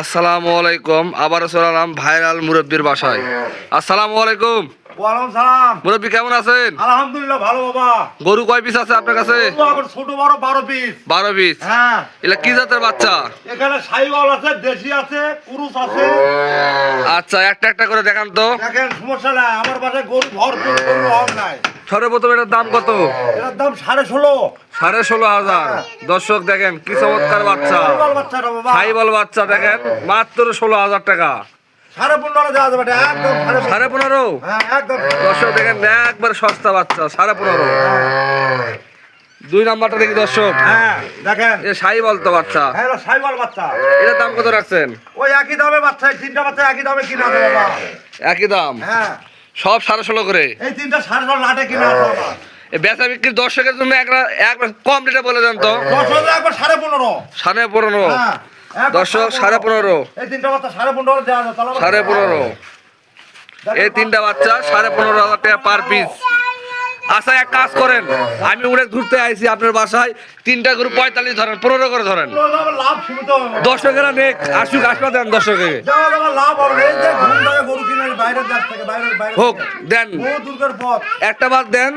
আসসালামু আলাইকুম। আবারও চলালাম ভাইরাল মুরব্বির বাসায়। আসসালামু আলাইকুম। ওয়ালাইকুম সালাম। মুরব্বি কেমন আছেন? আলহামদুলিল্লাহ ভালো বাবা। গরু কয় পিস আছে আপনার কাছে? ছোট বড় 12 পিস। 12 পিস। হ্যাঁ, এগুলা কি জাতের বাচ্চা? এখানে সাইওয়াল আছে, দেশি আছে, পুরুষ আছে। আচ্ছা, একটা একটা করে দেখান তো। দেখেন সমস্যা নাই, আমার বাসায় গরু ভরপুর, গরুর অভাব নাই। সর্বপ্রথম এটার দাম কত? এটার দাম 16.5। 16,500। দর্শক দেখেন কি চমৎকার বাচ্চা। সাইওয়াল বাচ্চাটা বাবা। সাইবল বাচ্চা দেখেন মাত্র 16,000 টাকা। 15.5 দেওয়া যাবে, এটা একদম 15.5। 15.5। হ্যাঁ, একদম। দর্শক দেখেন একবার সস্তা বাচ্চা 15.5। দুই নাম্বারটা দেখি দর্শক। হ্যাঁ, দেখেন। এ সাইবল তো বাচ্চা। হ্যাঁ, এটা সাইওয়াল বাচ্চা। এটার দাম কত রাখছেন? ওই একই দামে বাচ্চা, এই তিনটা বাচ্চা একই দামে কিনা আছে বাবা। একই দাম, হ্যাঁ, সব 16.5 করে। এই তিনটা 16.5 লাটে কিনা আছে বাবা। এই বেচা বিক্রি দর্শকের জন্য একবার কম রেটে বলে দেন তো। 10 একবার 15.5। 15.5। হ্যাঁ, একবার দর্শক 15.5। এই তিনটা বাচ্চা 15.5 দেওয়া আছে, তাহলে 15.5। এই তিনটা বাচ্চা 15.5 টাকা পার পিস। আচ্ছা, এক কাজ করেন, আমি উড়ে ঘুরতে আইছি আপনার বাসায়, তিনটা গরু 45 ধরেন, 15 করে ধরেন। লাভ সীমিত হবে। দর্শকেরা নেক আসুক, আসবা দেন দর্শকে। লাভ হবে, এই যে ঘুম থেকে গরু কিনে বাইরের দেশ থেকে, বাইরের বাইরে হোক দেন, বহু দূরের পথ। একটা বাদ দেন।